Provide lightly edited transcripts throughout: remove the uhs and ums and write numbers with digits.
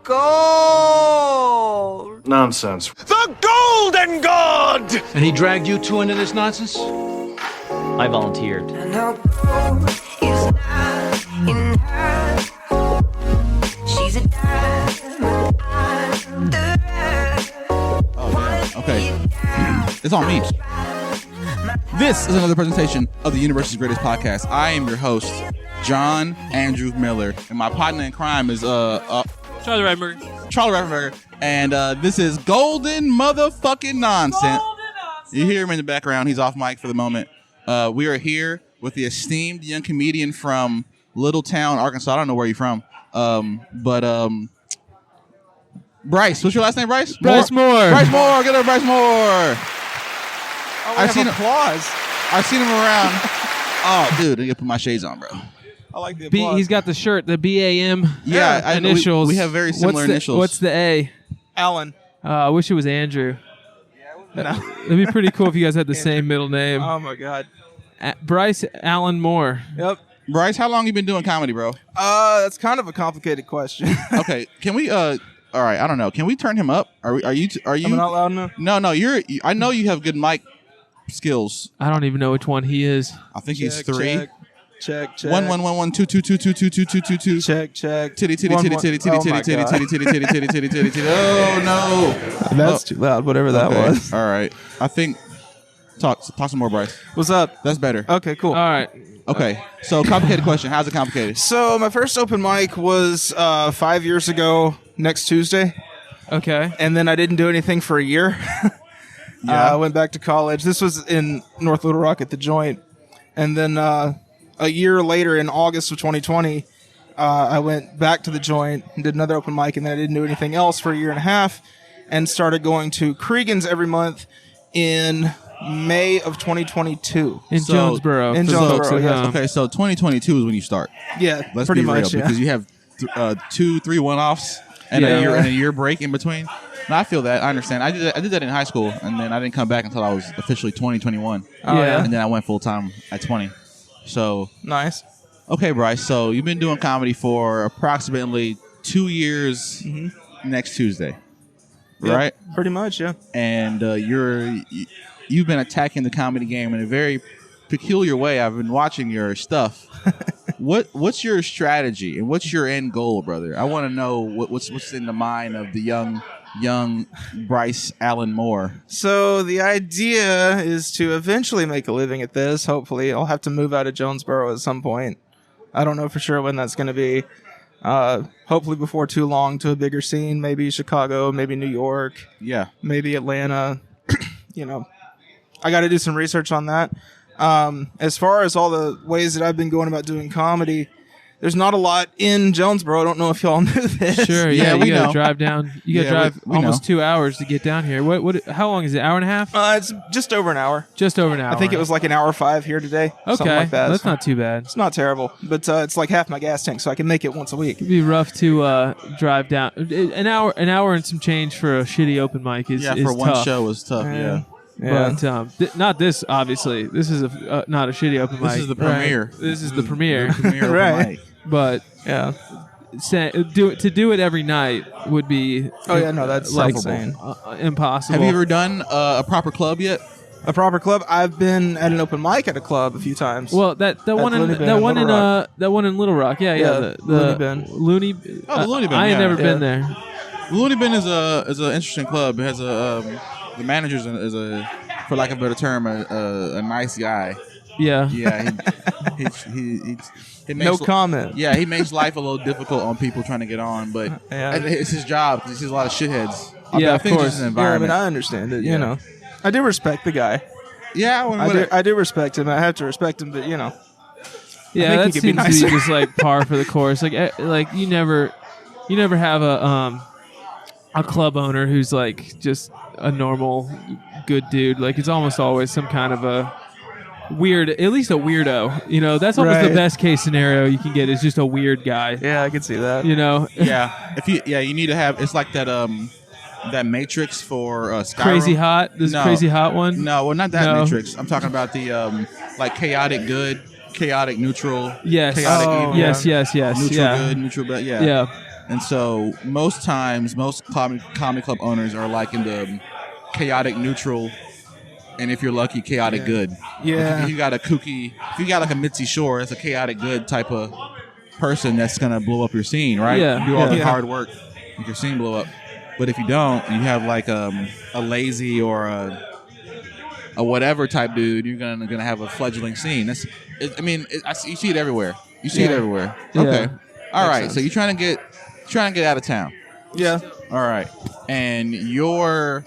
gold. Nonsense. The Golden God! And he dragged you two into this nonsense? I volunteered. And her gold is not in her. She's a diamond under. Oh, damn. Okay. It's on me. This is another presentation of the Universe's Greatest Podcast. I am your host, John Andrew Miller, and my partner in crime is Charlie Rattenberger. And this is Golden Motherfucking Nonsense. You hear him in the background. He's off mic for the moment. We are here with the esteemed young comedian from Little Town, Arkansas. I don't know where you're from, but Bryce. What's your last name, Bryce? Bryce Moore. Bryce Moore. Get up, Bryce Moore. I've seen applause. I've seen him around. Oh, dude, I gotta put my shades on, bro. I like the applause. He's got the shirt, the B.A.M. Yeah, initials. We have very similar initials. What's the A? Alan. I wish it was Andrew. That'd be pretty cool if you guys had the same middle name. Oh my God. Bryce Allen Moore. Yep. Bryce, how long you been doing comedy, bro? That's kind of a complicated question. Okay, can we? All right, I don't know. Can we turn him up? Are you? I'm not loud enough. No. I know you have good mic skills. I don't even know which one he is. I think he's 3. Check. 1 1 1 1 2 2 2 2 2 2 2 2 2. Titty. Titty. Oh no. That's too loud. Whatever that was. All right. I think. Talk some more, Bryce. What's up? That's better. Okay, cool. All right. Okay. So complicated question. How's it complicated? So my first open mic was 5 years ago next Tuesday, Okay. and then I didn't do anything for a year. Yeah. I went back to college. This was in North Little Rock at the Joint. And then a year later, in August of 2020, I went back to the Joint and did another open mic, and then I didn't do anything else for a year and a half and started going to Cregan's every month in May of 2022. In Jonesboro. in for the Jonesboro, folks at yes. home. Okay, so 2022 is when you start. Yeah, Let's pretty be real, much, yeah. because you have 2-3 one-offs and Yeah. a year break in between. No, I feel that. I understand. I did that in high school, and then I didn't come back until I was officially 21. Oh, Yeah. And then I went full time at 20. So, Nice. okay, Bryce. So you've been doing comedy for approximately 2 years next Tuesday, Yeah, right? Pretty much, yeah. And you've been attacking the comedy game in a very peculiar way. I've been watching your stuff. What's your strategy and what's your end goal, brother? I want to know what's in the mind of the young Bryce Allen Moore. So the idea is to eventually make a living at this. Hopefully, I'll have to move out of Jonesboro at some point. I don't know for sure when that's going to be. Hopefully before too long, to a bigger scene, maybe Chicago, maybe New York, Yeah. maybe Atlanta. I got to do some research on that. As far as all the ways that I've been going about doing comedy, there's not a lot in Jonesboro. I don't know if y'all knew this. Sure, Yeah, yeah. we You got know. to drive down. You got to drive we almost know. 2 hours to get down here. How long is it? Hour and a half? It's just over an hour. Just over an hour. I think it was like an hour 5 here today. Something Okay. like that. That's not too bad. It's not terrible, but it's like half my gas tank, so I can make it once a week. It'd be rough to drive down. An hour and some change for a shitty open mic is For one tough. show was tough. Yeah. But not this, obviously. This is not a shitty open mic. This is the premiere. Right. This is the premiere. Premiere open Right. mic. But Yeah. to do it every night would be Oh yeah, no, that's like insane. impossible. Have you ever done a proper club yet? A proper club. I've been at an open mic at a club a few times. Well, that one in Looney Bin that in one in Little Rock. that one in Little Rock. Yeah. Yeah, The Looney Bin. Looney. Oh, the Looney Bin, I ain't yeah. never been there. Looney Bin is an interesting club. It has the manager is a, for lack of a better term, a nice guy. Yeah. Yeah, he makes no comment. Yeah, he makes life a little difficult on people trying to get on, but Yeah. it's his job because he sees a lot of shitheads. Yeah, I of think it's course. just an Yeah, I mean, environment. I understand it. Yeah. You know, I do respect the guy. Yeah, I do respect him. I have to respect him, but Yeah, think that he could be seems to nicer. be just like par for the course. Like you never have a club owner who's like just a normal good dude. Like it's almost always some kind of a weird, at least a weirdo. You know, that's almost the Right. best case scenario you can get is just a weird guy. yeah, I can see that. You know, yeah. You need to have. It's like that that Matrix for Skyrim. Crazy Hot. This No. Crazy Hot one. No, well, not that No. Matrix. I'm talking about the like chaotic good, chaotic neutral. Yes. Chaotic evil. Yes. Yes. Yes. Neutral Yeah. good, neutral bad. Yeah. Yeah. And so most times, most comedy club owners are like in the chaotic neutral, and if you're lucky, chaotic good. Yeah. If you got a kooky, if you got like a Mitzi Shore, that's a chaotic good type of person that's gonna blow up your scene, right? Yeah. Do all the Yeah. hard work, make your scene blow up. But if you don't, and you have like a lazy or a whatever type dude, you're gonna have a fledgling scene. You see it everywhere. You see it Yeah. everywhere. Yeah. Okay. All Makes right. sense. So you're trying to get out of town. Yeah. All right. And you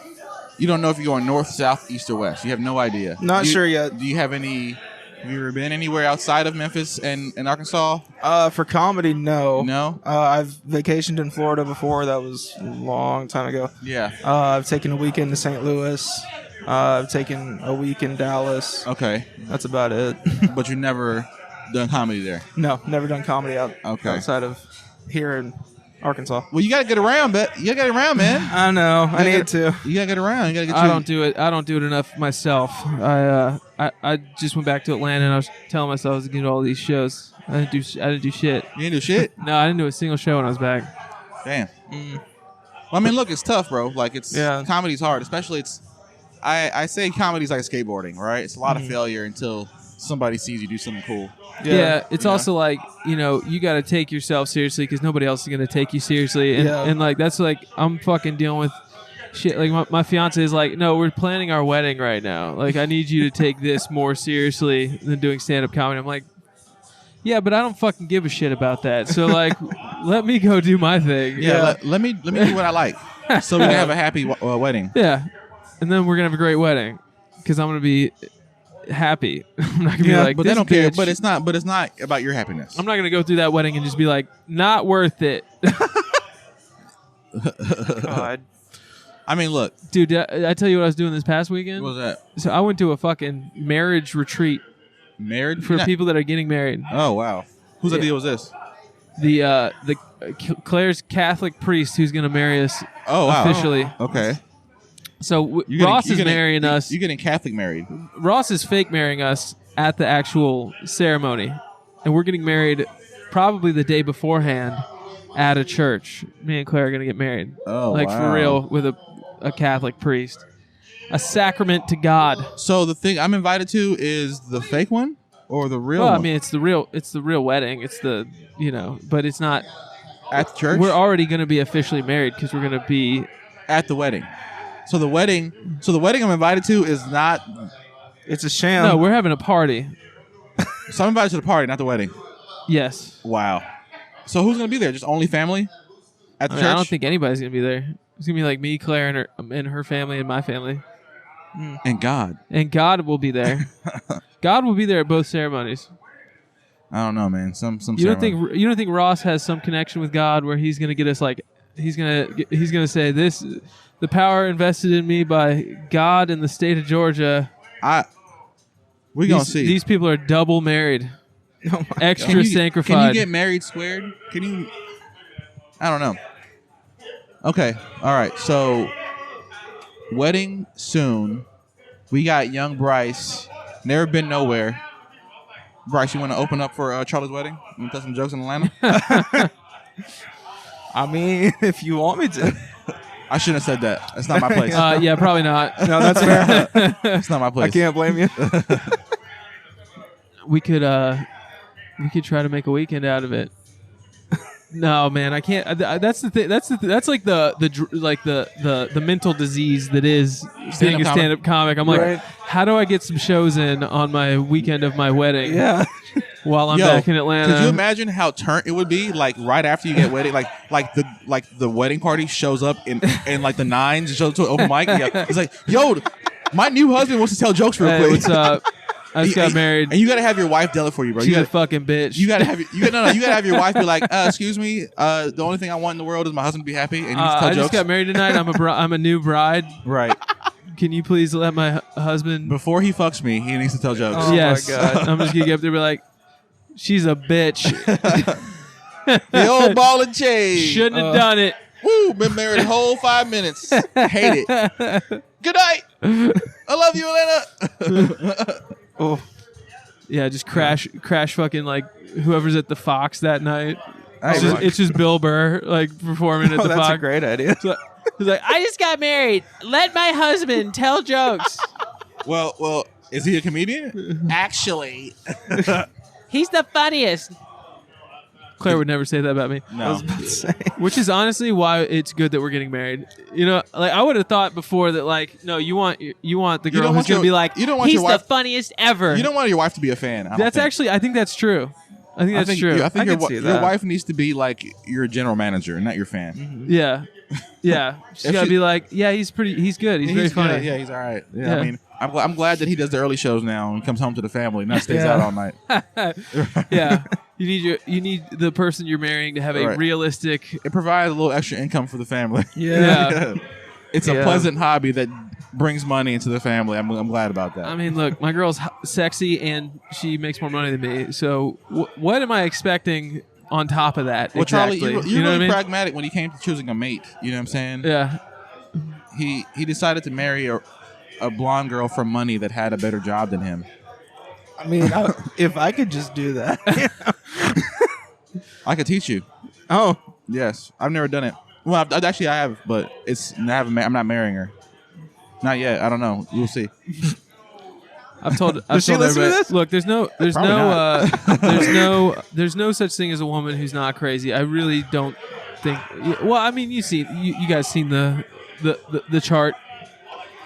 don't know if you're going north, south, east, or west. You have no idea. Not sure yet. Do you have any? Have you ever been anywhere outside of Memphis and Arkansas? For comedy, no. No? I've vacationed in Florida before. That was a long time ago. Yeah. I've taken a weekend to St. Louis. I've taken a week in Dallas. Okay. That's about it. But you never done comedy there. No, never done comedy Okay. outside of here in Arkansas. Well, you got to get around, man. I know. I need to. You got to get around. You got to get. I don't do it. I don't do it enough myself. I just went back to Atlanta and I was telling myself I was going to do all these shows. I didn't do shit. You didn't do shit. No, I didn't do a single show when I was back. Damn. Well, I mean, look, it's tough, bro. Like, Yeah. comedy's hard, especially I say comedy's like skateboarding, right? It's a lot of failure until somebody sees you do something cool. Yeah, it's also like, you got to take yourself seriously because nobody else is going to take you seriously. And, Yeah. and like, that's like, I'm fucking dealing with shit. Like, my fiance is like, no, we're planning our wedding right now. Like, I need you to take this more seriously than doing stand-up comedy. I'm like, yeah, but I don't fucking give a shit about that. So, like, let me go do my thing. Yeah. Let me do what I like, so we can have a happy wedding. Yeah. And then we're going to have a great wedding because I'm going to be happy. I'm not going to be like, but they this don't care. bitch. But it's not about your happiness. I'm not going to go through that wedding and just be like, not worth it. God. I mean, look. Dude, did I tell you what I was doing this past weekend? What was that? So I went to a fucking marriage retreat Married for people that are getting married. Oh wow. Whose idea was this? The Claire's Catholic priest who's going to marry us Oh wow. officially. Okay. So Ross is marrying us. You're getting Catholic married. Ross is fake marrying us at the actual ceremony, and we're getting married probably the day beforehand at a church. Me and Claire are going to get married. Oh, like wow. for real with a Catholic priest. A sacrament to God. So the thing I'm invited to is the fake one or the real Well, one? I mean, it's the real wedding. It's the, but it's not. At the church? We're already going to be officially married because we're going to be. At the wedding. So the wedding I'm invited to is not. It's a sham. No, we're having a party. So I'm invited to the party, not the wedding. Yes. Wow. So who's gonna be there? Just only family at the church? I don't think anybody's going to be there. It's going to be like me, Claire, and her family and my family. And God. And God will be there. God will be there at both ceremonies. I don't know, man. Some You don't ceremony. think Ross has some connection with God where he's going to get us like he's going to say this the power invested in me by God in the state of Georgia. We gonna see. These people are double married. Oh my Extra Can you sanctified. get married squared? Can you? I don't know. Okay. All right. So, wedding soon. We got young Bryce. Never been nowhere. Bryce, you want to open up for Charlie's wedding? You want to tell some jokes in Atlanta? I mean, if you want me to. I shouldn't have said that. That's not my place. Yeah, probably not. No, that's fair. That's not my place. I can't blame you. We could try to make a weekend out of it. No, man, I can't. That's the thing. That's like the mental disease that is being a stand-up comic. I'm like, Right. how do I get some shows in on my weekend of my wedding? Yeah. While I'm Yo, back in Atlanta. Could you imagine how turnt it would be? Like right after you get wedding, like the wedding party shows up in like the nines and shows up to an open mic. Yeah, it's like, yo, my new husband wants to tell jokes real Hey, quick. what's up? I just got married. and you gotta have your wife tell it for you, bro. She's You a gotta, fucking bitch. you gotta have you gotta have your wife be like, excuse me, the only thing I want in the world is my husband to be happy, and you just tell I jokes. just got married tonight. I'm a new bride. Right. Can you please let my husband? Before he fucks me, he needs to tell jokes. Oh, yes. my God. I'm just gonna get up there and be like, she's a bitch. The old ball and chain. Shouldn't have done it. Woo, been married a whole 5 minutes. Hate it. Good night. I love you, Atlanta. Oh. Yeah, just crash fucking like whoever's at the Fox that night. It's just Bill Burr like performing at Oh, the that's park. a great idea. So, he's like, I just got married. Let my husband tell jokes. Well, is he a comedian? Actually, He's the funniest. Claire would never say that about me. no. Which is honestly why it's good that we're getting married. You know, like I would have thought before that, like, no, you want the girl don't who's want gonna your- be like, you don't want he's your wife- the funniest ever. You don't want your wife to be a fan. I don't That's think. actually, I think that's true. I think that's true. I think I your, can see your that. wife needs to be like your general manager, not your fan. Yeah, yeah. She's If gotta she- be like, yeah, he's good. He's very funny. Good. Yeah, he's all right. Yeah, Yeah. I mean, I'm glad that he does the early shows now and comes home to the family, not stays Yeah. out all night. Yeah. You need the person you're marrying to have a Right. realistic. It provides a little extra income for the family. Yeah. It's a Yeah. pleasant hobby that brings money into the family. I'm glad about that. I mean, look, my girl's sexy and she makes more money than me. So what am I expecting on top of that? well, exactly? Charlie, you're you know really what I mean? pragmatic when he came to choosing a mate. You know what I'm saying? Yeah. He decided to marry a blonde girl for money that had a better job than him. I mean, if I could just do that. I could teach you. Oh, Yes, I've never done it. Well, actually, I have, but I'm not marrying her. Not yet. I don't know. We'll see. I've told she listen to everybody, this? look, there's no such thing as a woman who's not crazy. I really don't think. Well, I mean, you guys seen the chart,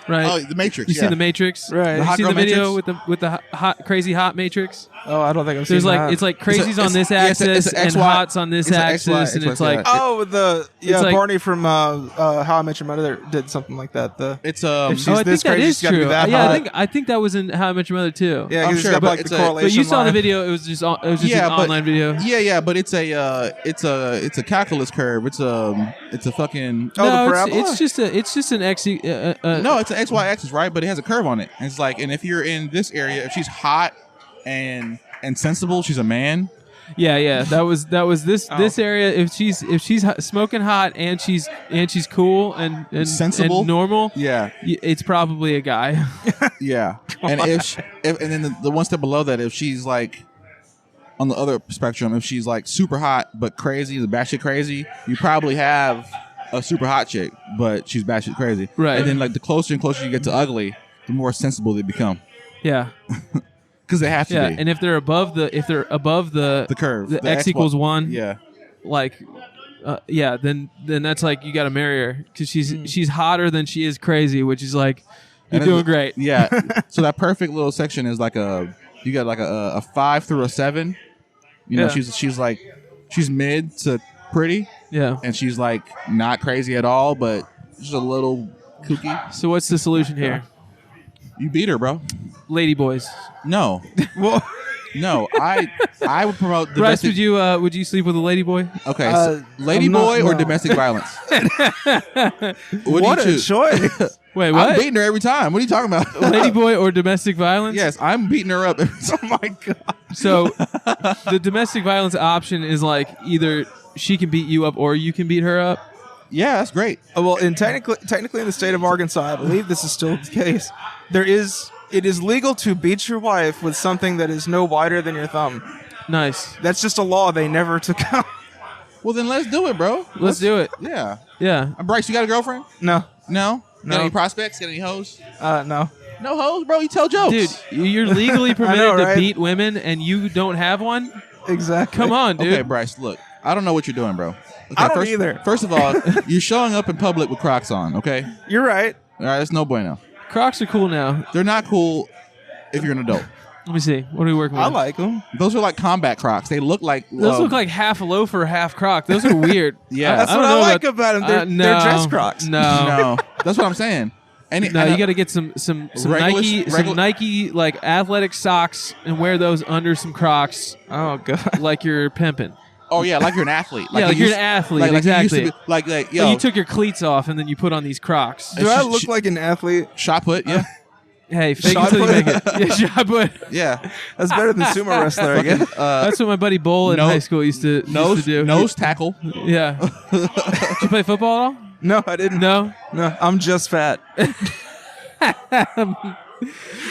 right? Oh, the Matrix. You yeah. seen the Matrix? Right. The You hot seen girl the video Matrix? with the hot crazy hot Matrix? oh, I don't think I've seen There's like that. it's like crazies on this yeah, it's a- axis it's a and XY hots on this it's a axis, XY, and it's like yeah. Oh, with the It's like- Barney from How I Met Your Mother did something like that. It's If she's oh, I this think that crazy, is she's gotta be true. that Yeah, hot. I think that was in How I Met Your Mother too. Yeah, I'm because sure, got but like it's the a- correlation. But you saw the line. video. It was just an but- online video. Yeah, but it's a calculus curve. It's a fucking Oh, the no, parabola? it's just an X. no, it's an XY axis, right? But it has a curve on it. And it's like, and if you're in this area, if she's hot and sensible, she's a man. Yeah. That was this Oh. this area. If she's smoking hot and she's cool and Sensible? and normal, Yeah, it's probably a guy. yeah. And if and then the one step below that, if she's like on the other spectrum, if she's like super hot but crazy, the batshit crazy, you probably have a super hot chick, but she's batshit crazy. Right. And then like the closer and closer you get to ugly, the more sensible they become. Yeah. Because they have to Yeah. be. And if they're above the The curve. the X XY equals 1, Yeah. like then that's like you got to marry her because she's hotter than she is crazy, which is like you're And then doing great. Yeah. So that perfect little section is like you got like a 5 through a 7. You know, Yeah. she's like she's mid to pretty, Yeah. and she's like not crazy at all, but just a little kooky. So what's the solution here, You beat her, bro. lady boys? No, Well, no. I would promote Bryce, domestic. would you sleep with a lady boy? Okay, Uh, so lady I'm not- boy or no. domestic violence? What what do a you choose? choice. Wait, I'm what? beating her every time. What are you talking about? Lady boy or domestic violence? Yes, I'm beating her up. Every time. Oh my god. So the domestic violence option is like either she can beat you up or you can beat her up. Yeah, that's great. Well, in technically in the state of Arkansas, I believe this is still the case. It is legal to beat your wife with something that is no wider than your thumb. Nice. That's just a law they never took out. Well, then let's do it, bro. Let's do it. Yeah. Yeah. Bryce, you got a girlfriend? No, No. No. Got any prospects? Got any hoes? no. No hoes, bro. You tell jokes. Dude, you're legally permitted know, to right? beat women and you don't have one? Exactly. Come on, dude. Okay, Bryce. Look, I don't know what you're doing, bro. Okay, I don't either. First of all, you're showing up in public with Crocs on. Okay. You're right. All right. That's no bueno. Crocs are cool now. They're not cool if you're an adult. Let me see. What are we working with? I like them. Those are like combat Crocs. They look like Those look like half a loafer, half croc. Those are weird. Yeah. That's I what don't I know like about them. They're dress Crocs. No. no. That's what I'm saying. No, you got to get some Nike like athletic socks and wear those under some Crocs Oh god. like you're pimping. Oh yeah, like you're an athlete. Yeah, like you you're an athlete, Like you used to exactly. be- like Like yo, you took your cleats off and then you put on these Crocs. Do I she- look she- like an athlete? shot put. Yeah. Hey, fake Shot it until you put? make it. Yeah, shot put. Yeah. That's better than sumo wrestler, I guess. That's what my buddy Bull in no- high school used to do. Nose tackle. Yeah. Did you play football at all? No, I didn't. No. No, I'm just fat.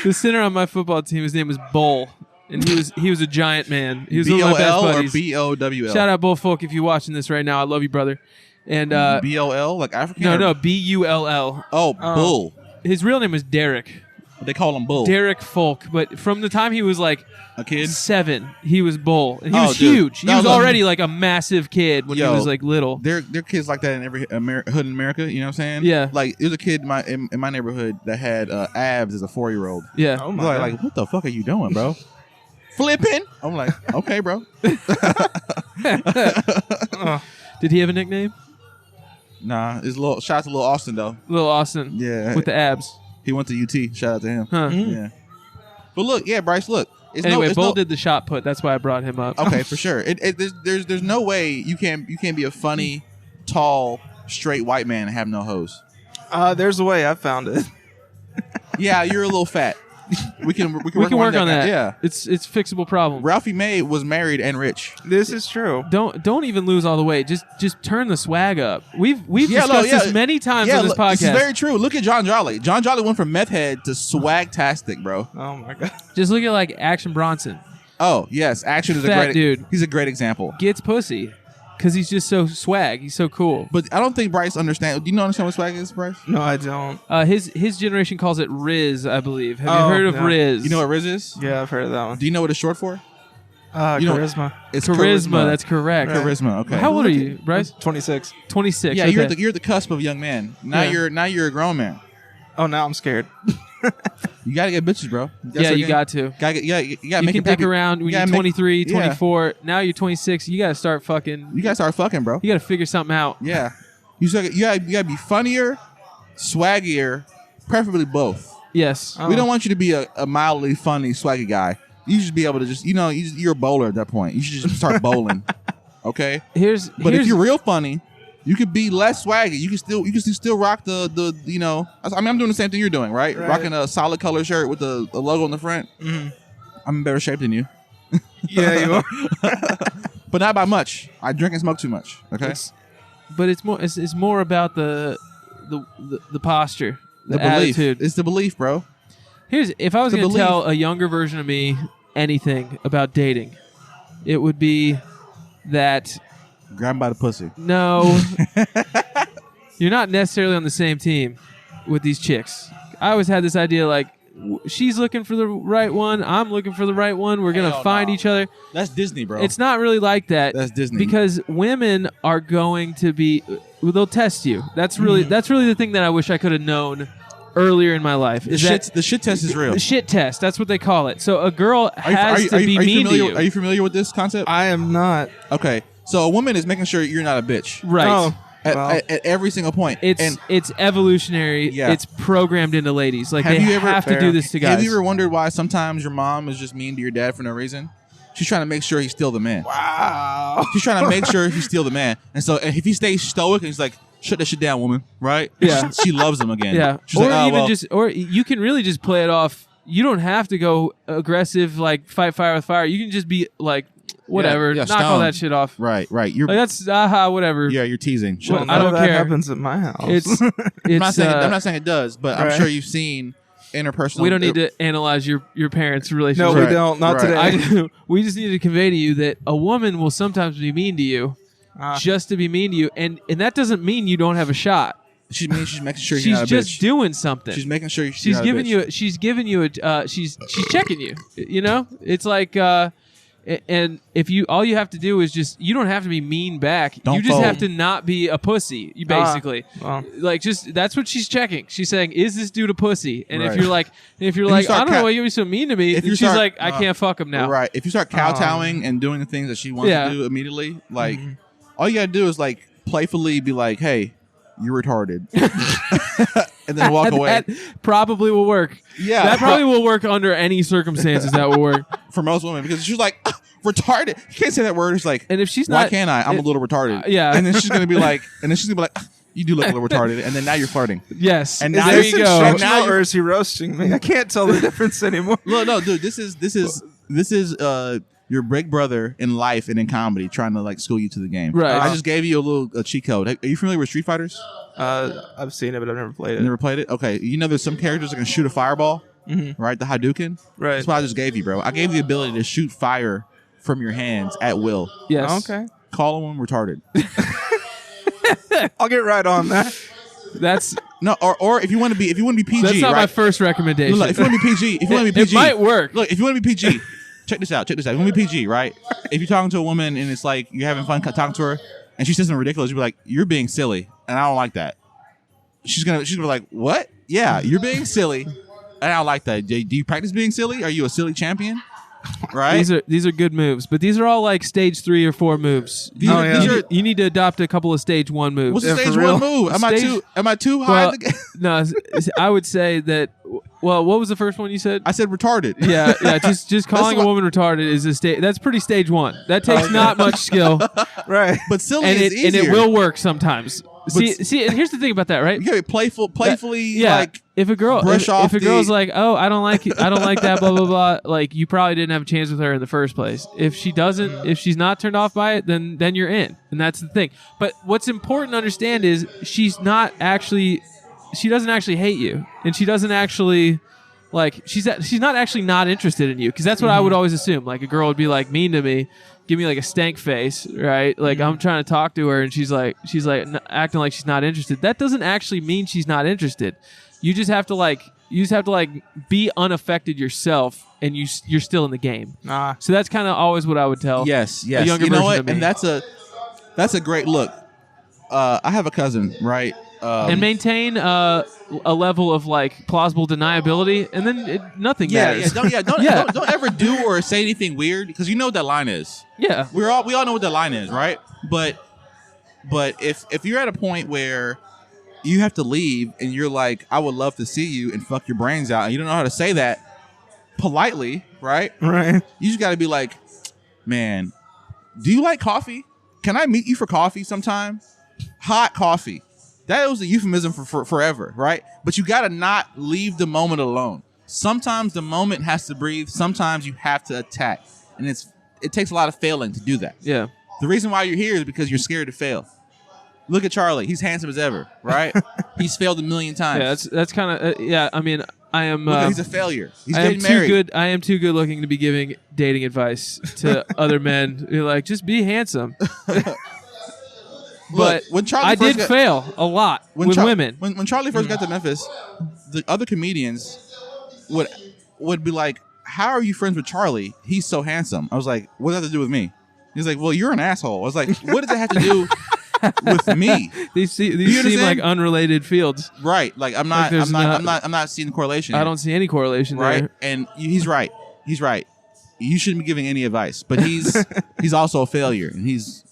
The center on my football team, his name was Bull. and he was a giant man. He was one of my best BOL or buddies. BOWL? Shout out Bull Folk if you're watching this right now. I love you, brother. And BOL, like African? no, or- BULL. Oh, Bull. His real name was Derek. They call him Bull. Derek Folk, but from the time he was like A kid? 7, he was Bull, and he Oh, was dude. huge. He That was was already like a massive kid when he Yo, was like little. There are kids like that in every hood in America. You know what I'm saying? Yeah. Like there's a kid in my neighborhood that had abs as a 4-year-old. Yeah. Oh my Like, God. like, what the fuck are you doing, bro? Flipping. I'm like, okay, bro. Did he have a nickname? Nah, it's little. Shout out to Lil Austin though. Little Austin. Yeah. With the abs. He went to UT. Shout out to him. Huh. Yeah. But look, yeah, Bryce. Look. It's Anyway, it's Bull did the shot put. That's why I brought him up. Okay, for sure. There's no way you can be a funny, tall, straight white man and have no hose. There's a way. I found it. Yeah, you're a little fat. We can We can work on that. Yeah. It's a fixable problem. Ralphie May was married and rich. This is true. Don't even lose all the weight. Just turn the swag up. We've Yeah, discussed no, yeah. this many times on this look, podcast. This is very true. Look at John Jolly. John Jolly went from meth head to swag-tastic, bro. Oh my God. Just look at like Action Bronson. Oh, yes. Action is Fat a great dude. He's a great example. Gets pussy because he's just so swag. He's so cool. But I don't think Bryce understands. Do you understand what swag is, Bryce? No, I don't. His generation calls it Riz, I believe. Have Oh, you heard of yeah. Riz? You know what Riz is? Yeah, I've heard of that one. Do you know what it's short for? You know- Charisma. It's charisma. That's correct. Right. Charisma. Okay. How old are you, Bryce? 26. 26. Yeah, okay. you're at the cusp of young man. Now Yeah. you're a grown man. Oh, now I'm scared. You gotta get bitches, bro. Yeah, you got to. Gotta get, you gotta You make can it pick baby. around when You you're gotta make- 23, yeah. 24. Now you're 26. You got to start fucking. You gotta start fucking, bro. You got to figure something out. Yeah. You gotta be funnier, swaggier, preferably both. Yes. We don't want you to be a mildly funny, swaggy guy. You should be able to just, you're a bowler at that point. You should just start bowling. Okay? But if you're real funny, you could be less swaggy. You can still rock the I mean, I'm doing the same thing you're doing, right? Right. Rocking a solid color shirt with the logo on the front. Mm-hmm. I'm in better shape than you. Yeah, you are. But not by much. I drink and smoke too much. Okay? But it's more about the posture, the belief. attitude. It's the belief, bro. If I was the going to belief. tell a younger version of me anything about dating, it would be that Grab 'em by the pussy. no, you're not necessarily on the same team with these chicks. I always had this idea like she's looking for the right one, I'm looking for the right one. We're going to Hell find no. each other. That's Disney, bro. It's not really like that. That's Disney. Because women are going to be they'll test you. That's really the thing that I wish I could have known earlier in my life. the shit test is real. The shit test. That's what they call it. So a girl Are you has to be mean to familiar? you. Are you familiar with this concept? I am not. Okay, so a woman is making sure you're not a bitch Right. Oh, at, well, at every single point. It's evolutionary. Yeah. It's programmed into ladies. Like Have they you ever- have to Fair. do this to guys. Have you ever wondered why sometimes your mom is just mean to your dad for no reason? She's trying to make sure he's still the man. wow. She's trying to make sure he's still the man. And so if he stays stoic and he's like, shut that shit down, woman, right? Yeah. She loves him again. Yeah. She's Or like, oh, even well, or you can really just play it off. You don't have to go aggressive, like fight fire with fire. You can just be like, whatever, yeah, knock all stone. that shit off. Right. You're Like, that's whatever. you're teasing. Well, Well, I none don't of that care. happens at my house. It's I'm not saying uh, I'm not saying it does, but I'm Right. sure you've seen interpersonal. we don't need to analyze your parents' relationship. no, we Right, don't. Not right. today. We just need to convey to you that a woman will sometimes be mean to you, just to be mean to you, and that doesn't mean you don't have a shot. She's making sure you're She's not a just bitch. doing something. She's making sure She's not a giving bitch. she's checking you. You know, it's like and if you all you have to do is just you don't have to be mean back. Don't you just fold. have to not be a pussy. You basically well. like just that's what she's checking. She's saying, "Is this dude a pussy?" And if Right. you're like, If you I start don't know why you're so mean to me. if you And she's start- like, I can't fuck him now. Right. If you start kowtowing and doing the things that she wants Yeah. to do immediately, like all you gotta do is like playfully be like, "Hey, you're retarded," and then walk away. That probably will work. Yeah. That probably will work under any circumstances. That will work. For most women, because she's like retarded. You can't say that word. It's like, And if she's why not, can't I? I'm a little retarded. yeah. And then she's gonna be like, you do look a little retarded, and then now you're flirting. yes. And Is now there this you go. now instructional you're- or is he roasting me? I can't tell the difference anymore. No, dude. This is your big brother in life and in comedy trying to like school you to the game. Right. I just gave you a cheat code. Are you familiar with Street Fighters? I've seen it, but I've never played You it. never played it? Okay. You know there's some characters that can shoot a fireball. right? The Hadouken. Right. That's what I just gave you, bro. I gave you the ability to shoot fire from your hands at will. Yes. Okay. Call them retarded. I'll get right on that. That's No, or if you want to be PG, that's not right? my first recommendation. Look, if you want to be PG, it might work. Look, if you want to be PG, check this out. If you want to be PG, right? If you're talking to a woman and it's like you're having fun talking to her, and she says something ridiculous, you'll be like, "You're being silly," and I don't like that. She's gonna be like, "What? Yeah, you're being silly, and I don't like that. Do you practice being silly? Are you a silly champion?" Right? These are good moves, but these are all like stage 3 or 4 moves. These are- You need to adopt a couple of stage 1 moves. What's the Yeah, stage for real. one move? Am I too high? Well, in the game? no, I would say that. Well, what was the first one you said? I said retarded. Yeah. Just calling what- a woman retarded is a stage. That's pretty stage 1. That takes not much skill, Right. But silly and is it easier. and it will work sometimes. See, and here's the thing about that, right? You gotta be playfully, Yeah. like if a girl, brush off if a girl's the- like, oh, I don't like that, blah blah blah. Like you probably didn't have a chance with her in the first place. If she's not turned off by it, then you're in, and that's the thing. But what's important to understand is she doesn't actually hate you, and she doesn't actually. Like she's not actually not interested in you, because that's what I would always assume. Like a girl would be like mean to me, give me like a stank face, right? Like I'm trying to talk to her and she's like acting like she's not interested. That doesn't actually mean she's not interested. You just have to be unaffected yourself, and you're still in the game. Nah. So that's kind of always what I would tell. Yes. a younger You know version what? of me. And that's a great look. I have a cousin, right? And maintain a level of like plausible deniability, and then nothing matters. Don't Yeah. don't ever do or say anything weird, because you know what that line is. Yeah. We all know what that line is, right? But if you're at a point where you have to leave and you're like, I would love to see you and fuck your brains out, and you don't know how to say that politely, right? Right. You just got to be like, man, do you like coffee? Can I meet you for coffee sometime? Hot coffee. That was a euphemism for forever, right? But you got to not leave the moment alone. Sometimes the moment has to breathe. Sometimes you have to attack. And it takes a lot of failing to do that. Yeah. The reason why you're here is because you're scared to fail. Look at Charlie. He's handsome as ever, right? He's failed 1,000,000 times. Yeah, that's kind of yeah. I mean, I am. Look, he's a failure. He's I am getting married. too good. I am too good looking to be giving dating advice to other men. You're like, just be handsome. But when Charlie I first did fail a lot with women. When Charlie first got to Memphis, the other comedians would be like, "How are you friends with Charlie? He's so handsome." I was like, "What does that have to do with me?" He's like, "Well, you're an asshole." I was like, "What does that have to do with me?" These seem understand? like unrelated fields. Right? Like I'm not. there's I'm not seeing the correlation. I don't see any correlation Right? there. And he's right. He's right. You shouldn't be giving any advice, but he's also a failure, and he's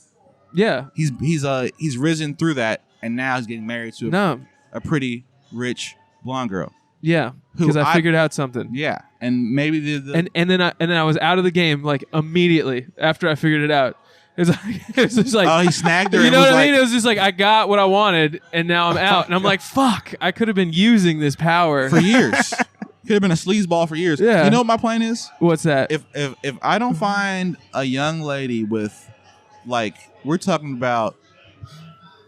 risen through that, and now he's getting married to a pretty rich blonde girl. Yeah, because I figured out something. Yeah, and maybe the And then I was out of the game like immediately after I figured it out. It was just like, oh, he snagged her. you and know was what I like, mean? It was just like I got what I wanted, and now I'm out, and I'm like, fuck! I could have been using this power for years. Could have been a sleazeball for years. Yeah. You know what my plan is? What's that? If I don't find a young lady with, like, we're talking about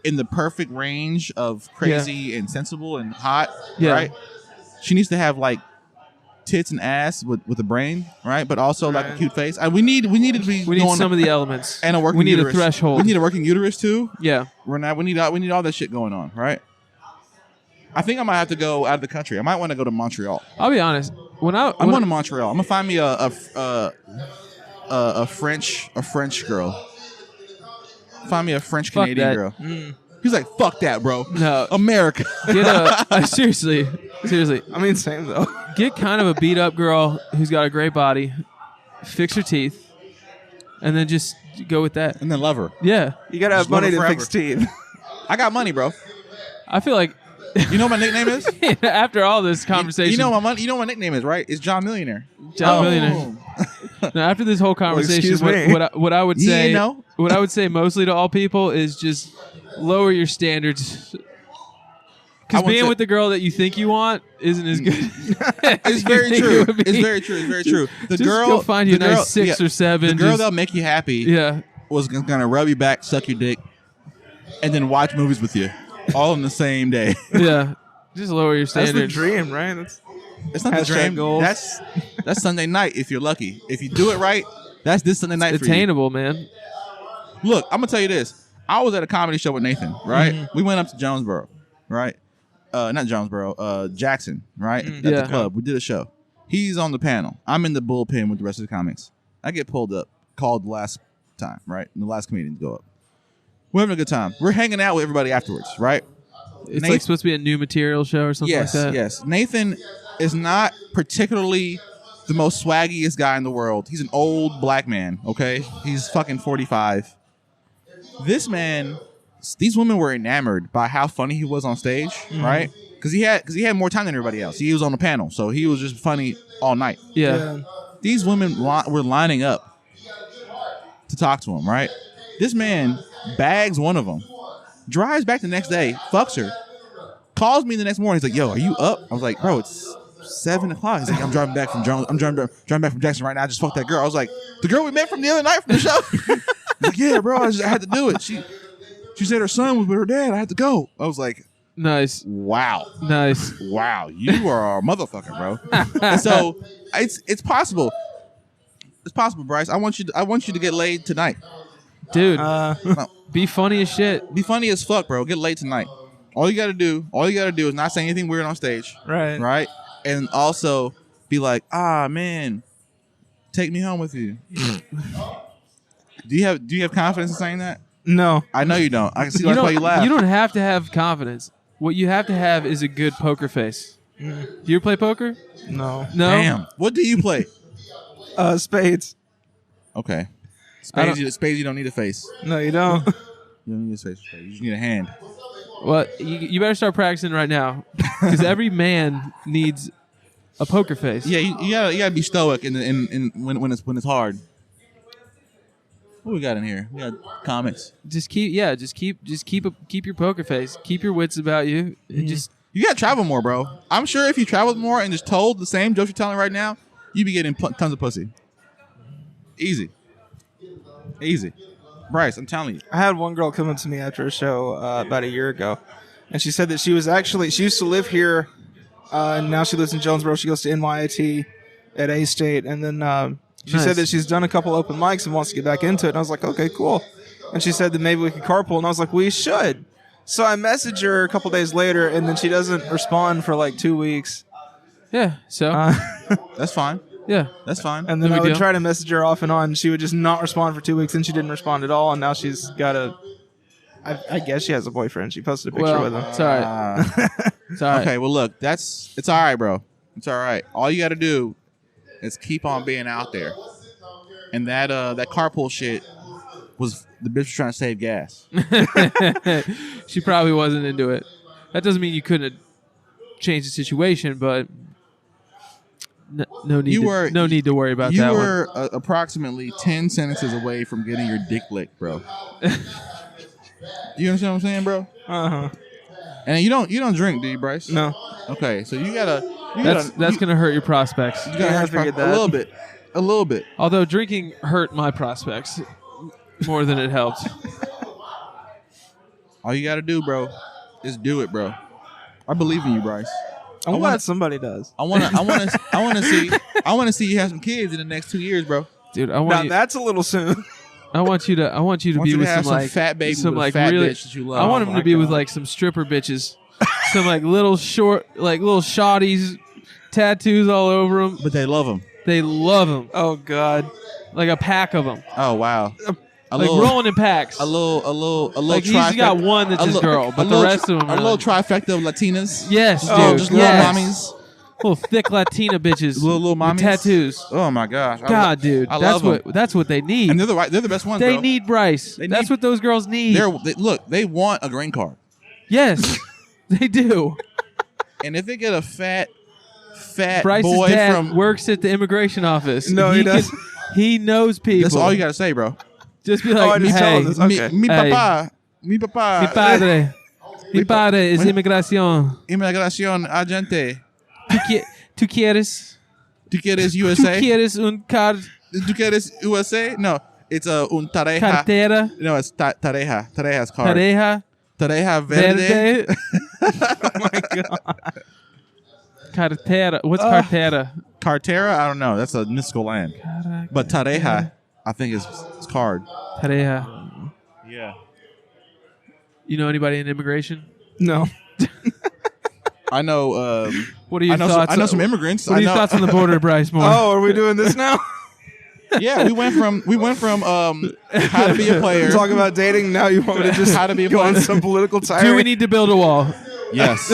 in the perfect range of crazy and sensible and hot, right? She needs to have like tits and ass with a brain, right? But also like a cute face. And we need to be. We need some of the elements, and a working. We need uterus. a threshold. We need a working uterus too. Yeah, We need all that shit going on, right? I think I might have to go out of the country. I might want to go to Montreal. I'll be honest. I'm going to Montreal. I'm gonna find me a French girl. Find me a French Canadian girl. He's like, fuck that, bro. No, America. Get seriously. I mean, same though. Get kind of a beat up girl who's got a great body, fix her teeth, and then just go with that. And then love her. Yeah, You gotta have Just love money her to fix forever. teeth. I got money, bro. I feel like You know what my nickname is? after all this conversation, You know what my nickname is, right? It's John Millionaire. John Millionaire. Now, after this whole conversation, excuse me. what I would You say, ain't know? what I would say mostly to all people is just lower your standards. Because I would being say- with the girl that you think you want isn't as good. It's very true. It's very true. It's very true. The Just girl go find you a the girl- nice 6 or 7. The girl just- that'll make you happy yeah, was gonna rub you back, suck your dick, and then watch movies with you, all in the same day. yeah. Just lower your That's the standards. dream, right? It's not the Hashtag dream. goals. That's Sunday night if you're lucky. If you do it right, that's this Sunday night for you. Attainable, man. Look, I'm gonna tell you this. I was at a comedy show with Nathan, right? We went up to Jonesboro, right? Not Jonesboro, Jackson, right? At Yeah. the club. We did a show. He's on the panel. I'm in the bullpen with the rest of the comics. I get pulled up, called the last time, right? And the last comedian to go up. We're having a good time. We're hanging out with everybody afterwards, right? It's Nathan- like supposed to be a new material show or something Yes, like that. yes. Nathan is not particularly the most swaggiest guy in the world. He's an old black man, okay? He's fucking 45. This man, these women were enamored by how funny he was on stage, right? Because he had more time than everybody else. He was on the panel, so he was just funny all night. Yeah. These women were lining up to talk to him, right? This man bags one of them, drives back the next day, fucks her, calls me the next morning. He's like, "Yo, are you up?" I was like, "Bro, it's 7:00." He's like, "I'm driving back from Jones. I'm driving back from Jackson right now. I just fucked that girl." I was like, "The girl we met from the other night from the show?" He's like, "Yeah, bro. I had to do it. She said her son was with her dad. I had to go." I was like, Nice. "Wow, Nice. wow, you are a motherfucker, bro." And so it's possible. It's possible, Bryce. I want you to get laid tonight. Dude, No, be funny as shit. be funny as fuck, bro. Get laid tonight. All you gotta do is not say anything weird on stage. Right. Right? And also be like, "Ah, man, take me home with you." Do you have confidence in saying that? No. I know you don't. I can see that's why you laugh. You don't have to have confidence. What you have to have is a good poker face. Do you ever play poker? No. No. Damn. What do you play? Spades. Okay. I don't- Spades, you don't need a face. No, you don't. You don't need a face. You just need a hand. Well, you better start practicing right now, because every man needs a poker face. Yeah, you gotta be stoic in when it's hard. What we got in here? We got comics. Just keep your poker face. Keep your wits about you. And just You gotta travel more, bro. I'm sure if you traveled more and just told the same jokes you're telling right now, you'd be getting tons of pussy. Easy. Bryce, I'm telling you. I had one girl come up to me after a show about a year ago, and she said that she used to live here, and now she lives in Jonesboro. She goes to NYIT at A-State, and then she Nice. said that she's done a couple open mics and wants to get back into it. And I was like, okay, cool. And she said that maybe we could carpool, and I was like, we should. So I messaged her a couple days later, and then she doesn't respond for like 2 weeks. yeah. So That's fine. yeah. That's fine. And then No I big would deal. try to message her off and on. And she would just not respond for 2 weeks, and she didn't respond at all. And now she's got I guess she has a boyfriend. She posted a picture Well, with him. it's all right. It's all right. Okay, well look, it's all right, bro. It's all right. All you gotta do is keep on being out there. And that carpool shit was the bitch was trying to save gas. She probably wasn't into it. That doesn't mean you couldn't have changed the situation, but no need to worry about You that one. were approximately 10 sentences away from getting your dick licked, bro. You understand what I'm saying, bro? Uh-huh. And you don't drink, do you, Bryce? No. Okay, so you gotta That's gonna hurt your prospects. you gotta Yeah, I have figured a that. little bit. Although drinking hurt my prospects more than it helped. All you gotta do, bro, is do it, bro. I believe in you, Bryce. I'm I glad wanna- somebody does. I wanna see you have some kids in the next 2 years, bro. Dude, I Now want you, that's a little soon. I want you to I want be you with to have some some like fat baby some with a like fat really. bitch that you love. I want Oh him my to be with God. like some stripper bitches, some like little short, like little shotties, tattoos all over them. But they love him. They love them, Oh God. like a pack of them, Oh wow. A like rolling in packs. a little Like he's trifecta- got one that's a his little- girl, a but the little rest of them a are little like, trifecta of Latinas. yes, dude, Oh, just little yes. mommies. Little thick Latina bitches, Little with mommies. tattoos. Oh my gosh. God, dude, I that's love them. that's what they need. And they're the best ones. They bro. need Bryce. They That's need- what those girls need. They want a green card. Yes, they do. And if they get a fat Bryce's boy dad from works at the immigration office. No, he doesn't. He knows people. that's all you gotta say, bro. Just be I like, just tell hey, him this. Okay. Mi Hey. papá. Mi mi papá. padre. Mi padre es inmigración. Inmigración agente. ¿Tú quieres? ¿Tú quieres ¿Tú USA? quieres un ¿Tú quieres USA? No, it's un tareja. cartera? No, it's tareja. Tareja's card. Pareja? Tareja verde. Verde? Oh my God. Cartera. What's Cartera? Cartera, I don't know. That's a mystical land. But Tareja, I think is card. Tareja. Yeah. You know anybody in immigration? No. I know. What are your thoughts? I know some immigrants. What are your thoughts on the border, Bryce Moore? Oh, are we doing this now? Yeah, we went from how to be a player. Talk about dating. Now you want me to just How to be a go on player. some political tirade? Do we need to build a wall? Yes.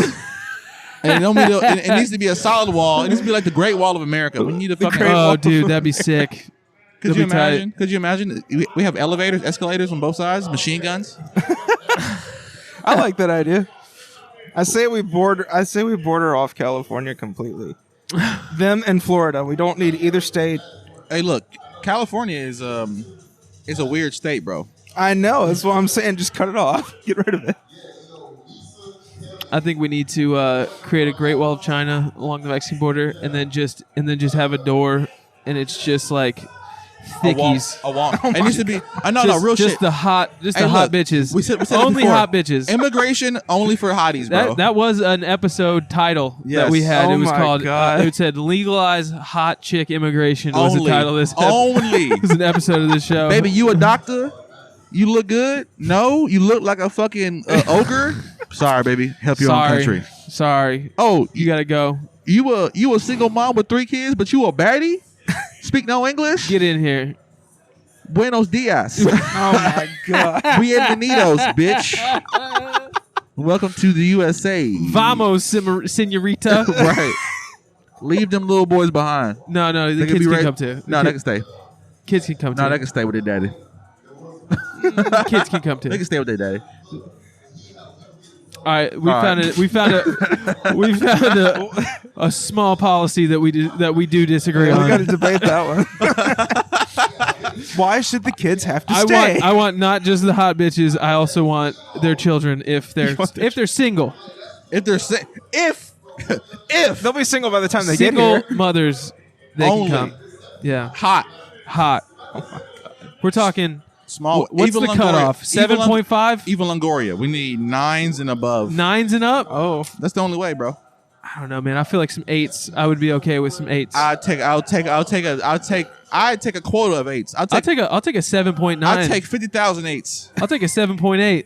And it needs to be a solid wall. It needs to be like the Great Wall of America. We need a fucking. Oh, dude, that'd be sick. Could you That'd be tight. imagine? Could you imagine? We have elevators, escalators on both sides, machine guns. I like that idea. I say we border off California completely. Them and Florida. We don't need either state. Hey, look, California is a weird state, bro. I know. That's what I'm saying. Just cut it off. Get rid of it. I think we need to create a Great Wall of China along the Mexican border, and then just have a door, and it's just like thickies. A wall. It needs to be. No, real just shit. the hot Hey, hot look, bitches. we said it only before. hot bitches. Immigration only for hotties, bro. That was an episode title Yes. that we had. Oh it was my called. God. It said "Legalize Hot Chick Immigration." Was the Only. title of this? Only. It was an episode of this show. Baby, you a doctor? You look good? No, you look like a fucking ogre. Sorry, baby. Help your own country. Sorry. Oh, You gotta go. you a single mom with 3 kids, but you a baddie? Speak no English? Get in here. Buenos dias. Oh my god. Bienvenidos, bitch. Welcome to the USA. Vamos, senorita. Right. Leave them little boys behind. No, the They kids be can right- come too. No, they can stay. Kids can come No, too. they can stay with their daddy. Kids can come too. They can stay with their daddy. All right, we All found right. a small policy that we do disagree We on. got to debate that one. Why should the kids have to stay? I want not just the hot bitches. I also want their children if they're want their single. If they're if They'll be single by the time they get Single here. mothers, they Only. can come. Yeah, hot, hot. We're talking. small. What's Eva the Longoria. cutoff? 7.5? Eva Longoria. We need 9s and above. 9s and up? Oh, That's the only way, bro. I don't know, man. I feel like some 8s. I would be okay with some 8s. I'd take a quota of 8s. I'll take I'll take a 7.9. I'd take 50,000 8s. I'll take a 7.8.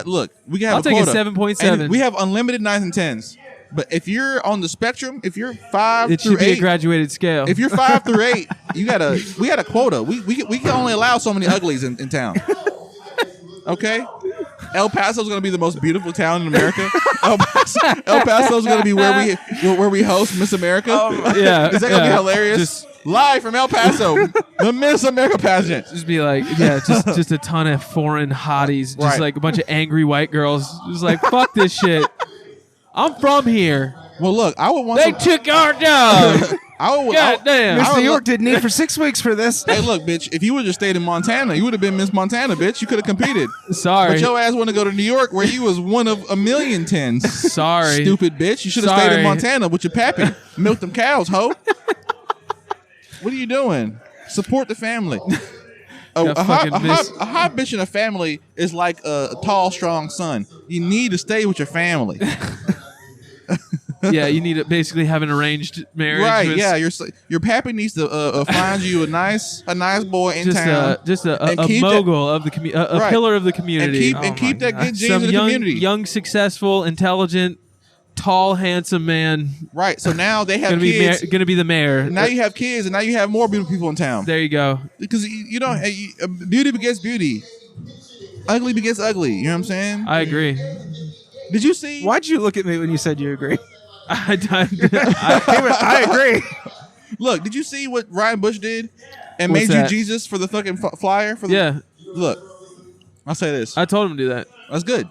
Look, we can have I'll a take a quota. 7.7. And we have unlimited 9s and 10s. But if you're on the spectrum, if you're 5 It through should be 8, a graduated scale. if you're 5 through 8, we got a quota. We can only allow so many uglies in town. Okay? El Paso's going to be the most beautiful town in America. El Paso's going to be where we host Miss America. yeah, Is that going to be yeah. hilarious? Just Live from El Paso, the Miss America pageant. be like, yeah, just a ton of foreign hotties, just Right. like a bunch of angry white girls, just like fuck this shit. I'm from here. Well, look, I would want They took our job. God damn. Miss I New would York didn't eat for 6 weeks for this. Hey, look, bitch, if you would have just stayed in Montana, you would have been Miss Montana, bitch. You could have competed. Sorry. But your ass want to go to New York where you was one of a million 10s. Sorry. Stupid bitch. You should have stayed Sorry. in Montana with your pappy. Milk them cows, ho. What are you doing? Support the family. A hot bitch in a family is like a tall, strong son. You need to stay with your family. Yeah, you need to basically have an arranged marriage. Right, with yeah. Your pappy needs to find you a nice boy in town. just a And keep mogul of the community, a Right. pillar of the community. and keep that good genes Some in the young, community. young, successful, intelligent, tall, handsome man. Right. So now they have Gonna be kids. gonna be the mayor. Now you have kids, and now you have more beautiful people in town. There you go. Because you don't. Beauty begets beauty. Ugly begets ugly. You know what I'm saying? I agree. Did you see? Why'd you look at me when you said you agree? I I agree. Look, did you see what Ryan Bush did and What's made that? you Jesus for the fucking flyer? For the, Yeah, Look, I'll say this. I told him to do that. That's good.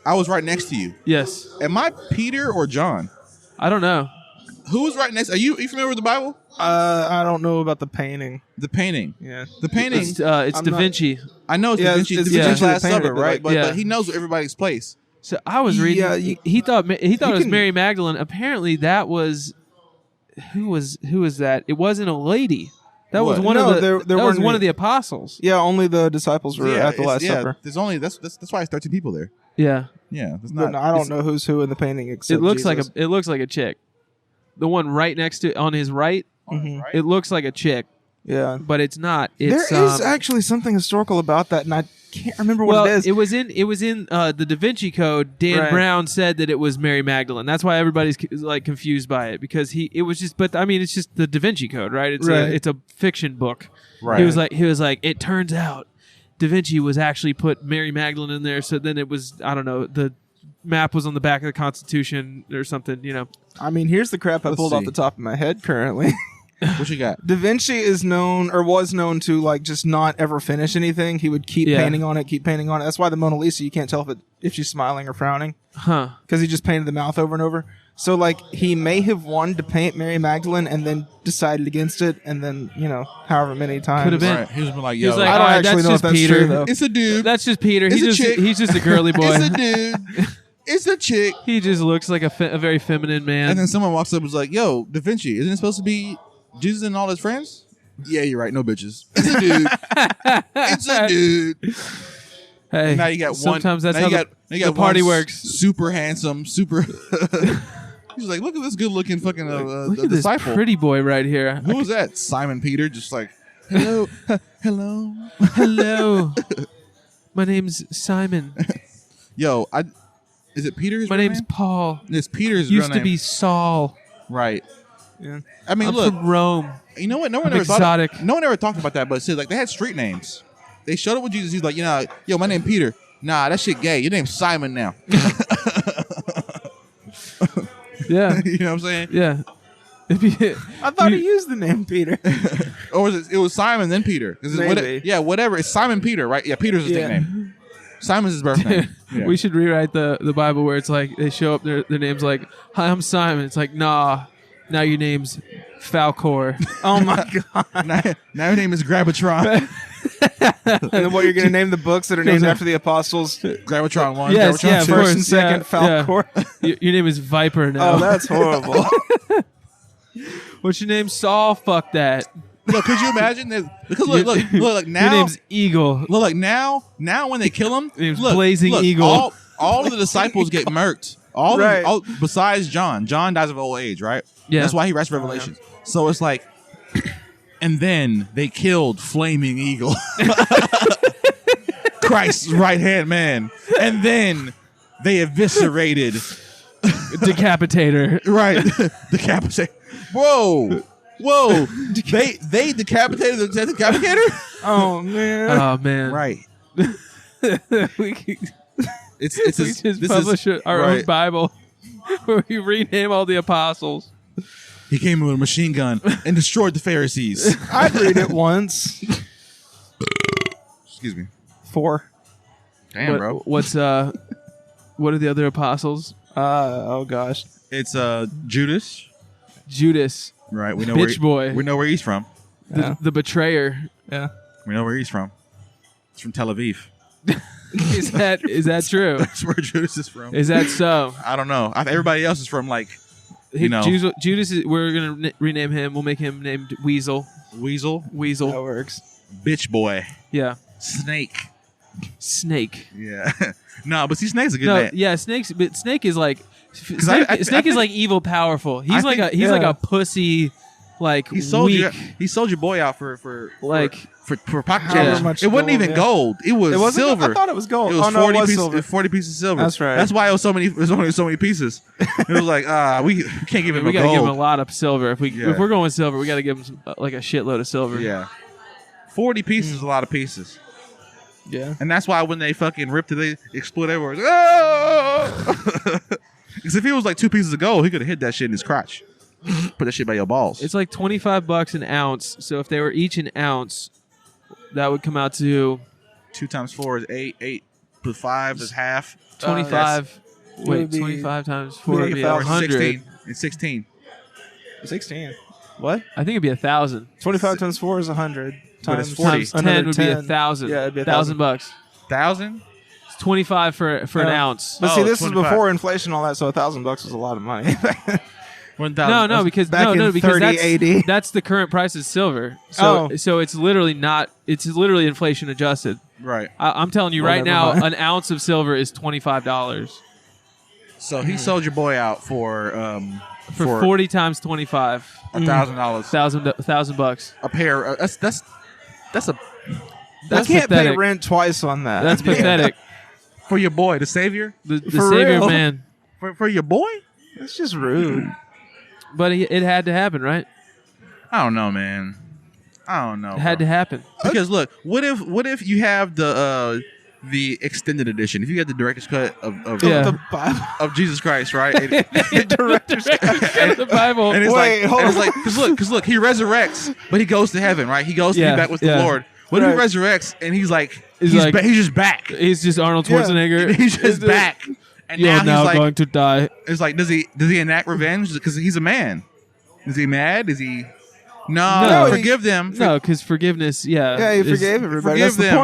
I was right next to you. Yes. Am I Peter or John? I don't know. Who was right next? Are you familiar with the Bible? I don't know about the painting. The painting. Yeah. The painting. It's I'm Da not- Vinci. I know it's Yeah, Da Vinci. it's Da Da Vinci's Vinci that Last painted Supper, it, but, right? like, But, yeah. but he knows everybody's place. So I was reading. Yeah, he thought it was can- Mary Magdalene. Apparently, that was who was that? It wasn't a lady. That was What? one No, of the. there that was weren't one any- of the apostles. Yeah, only the disciples were at the Last Supper. There's only that's why it's 13 people there. Yeah. Yeah, it's But not. I don't it's- know who's who in the painting except It looks Jesus. it looks like a chick. The one right next to on his right, Mhm. it looks like a chick, Yeah. but it's not. It's There is actually something historical about that, and I can't remember what well, it is. it was in the Da Vinci Code. Dan Right. Brown said that it was Mary Magdalene. That's why everybody's like confused by it because it was just. But I mean, it's just the Da Vinci Code, right? It's a fiction book. Right. He was like, it turns out Da Vinci was actually put Mary Magdalene in there. So then it was, I don't know, the map was on the back of the Constitution or something. You know. I mean, here's the crap I Let's pulled off see. the top of my head currently. What you got? Da Vinci is known or was known to like just not ever finish anything. He would keep Yeah. painting on it, keep painting on it. That's why the Mona Lisa, you can't tell if she's smiling or frowning Huh. because he just painted the mouth over and over. So like he may have wanted to paint Mary Magdalene and then decided against it, and then however many times. Could have been. Right. He was like, He was yo, like, I don't "All right, actually that's know if just that's Peter." true though. it's a dude. That's just Peter. It's a chick. He's just a girly boy. It's a dude. It's a chick. He just looks like a very feminine man. And then someone walks up and was like, yo, Da Vinci, isn't it supposed to be Jesus and all his friends? Yeah, you're right. No bitches. It's a dude. It's a dude. hey, Now you got one. sometimes that's now how you got, now you the got party one works. Super handsome. Super. He's like, look at this good looking fucking Look at this disciple. pretty boy right here. Who was that? Simon Peter. Just like, hello, hello. Hello, my name's Simon. Yo, is it Peter? My name's Paul. It's Peter's Used real to name. be Saul. Right. Yeah. I mean, I'm look. from Rome. You know what? No one I'm ever exotic. thought. No one ever talked about that, but it said like they had street names. They showed up with Jesus. He's like, yo, my name Peter. Nah, that shit gay. Your name's Simon now. Yeah, You know what I'm saying? yeah. I thought he used the name Peter. Or was it was Simon then Peter? 'Cause it's Maybe. whatever. It's Simon Peter, right? Yeah, Peter's his Yeah. nickname. Simon's his birth name. Yeah. We should rewrite the Bible where it's like they show up their name's like, hi, I'm Simon. It's like, nah, now your name's Falcor. Oh my god! now your name is Grabatron. And then what you're going to name the books that are named after the apostles? Gravitron 1, Yes, Gravitron yeah, 2. of course. First and second, yeah. Falcor. Your name is Viper now. Oh, that's horrible. What's your name? Saul? Fuck that. Yo, could you imagine that? Because look, like now. Your name's Eagle. Look, like now when they kill him, Name's look, Blazing look, Eagle. All of the disciples get murked. All Right. besides John. John dies of old age, right? Yeah. That's why he writes Revelations. So it's like, and then they killed Flaming Eagle, Christ's right hand man, and then they eviscerated, Decapitator. right, decapitated. Whoa. They decapitated the decapitator. Oh man. Oh man. Right. we could- It's we just publish our own Bible where we rename all the apostles. He came in with a machine gun and destroyed the Pharisees. I'd read it once. Excuse me. 4. Damn, bro. What's what are the other apostles? Oh gosh. It's Judas. Judas, Right. We know Bitch boy. We know where he's from. the betrayer. Yeah. We know where he's from. It's from Tel Aviv. Is that true? That's where Judas is from. Is that so? I don't know. Everybody else is from like Judas is, we're gonna rename him. We'll make him named Weasel. Weasel, That works. Bitch boy, Yeah. Snake. Snake. Yeah. No, but see, Snake's a good No, name. yeah, Snake's. But Snake is like I Snake is think- like evil, powerful. He's I like think- he's like a pussy, like He sold weak. He sold your boy out for pocket However change. much It wasn't gold, even yeah. gold. It was It wasn't silver. I thought it was gold. It was 40 it was pieces. silver. 40 pieces of silver. That's right. That's why it was so many. There's only so many pieces. It was like we can't give him We a gotta gold. give him a lot of silver. If Yeah. we're going silver, we gotta give him some, like a shitload of silver. Yeah, 40 pieces is a lot of pieces, Yeah. and that's why when they fucking ripped it, they explode everywhere. Oh! Because if he was like 2 pieces of gold, he could have hit that shit in his crotch. Put that shit by your balls. It's like $25 an ounce. So if they were each an ounce, that would come out to 2 times 4 is 8. 8 plus 5 is half. 25. would Wait, be- 25 times 4 would be 1,000. 16. 100. It's 16. 16. What? I think it'd be 1,000. 25 times 4 is 100. But it's Times 40. Times 10 another would be 10. 1,000. Yeah, it'd be $1,000 bucks. 1,000? It's 25 for an Yeah. ounce. But see, Oh, this 25. is before inflation and all that, so $1,000 was a lot of money. 1,000. No, because back in because 30 AD. that's the current price of silver. So Oh. so it's literally not. It's literally inflation adjusted. Right. I'm telling you Well, right never now, mind. an ounce of silver is $25 So he sold your boy out for for 40 times 25, $1,000 $1,000. a pair. That's a That's I can't pay pathetic. rent twice on that. That's pathetic. for your boy, the savior. The For savior real? man. For your boy. It's just rude. But it had to happen, right? I don't know, man. I don't know. It had to happen. Because look, what if you have the extended edition? If you get the director's cut of Yeah. The Bible. of Jesus Christ, right? Director's The Bible. And it's Wait, hold it's on. like, because look, he resurrects, but he goes to heaven, right? He goes to Yeah, be back with yeah. the Lord. What if Right. he resurrects and he's like, He's he's like- he's just back. He's just Arnold Yeah. Schwarzenegger. He's just back. And You're now now he's like, going to die. it's like, does he enact revenge? Because he's a man. Is he mad? Is he? No, No, he- forgive them. No, because forgiveness, Yeah, he is- forgave everybody. forgive That's the them.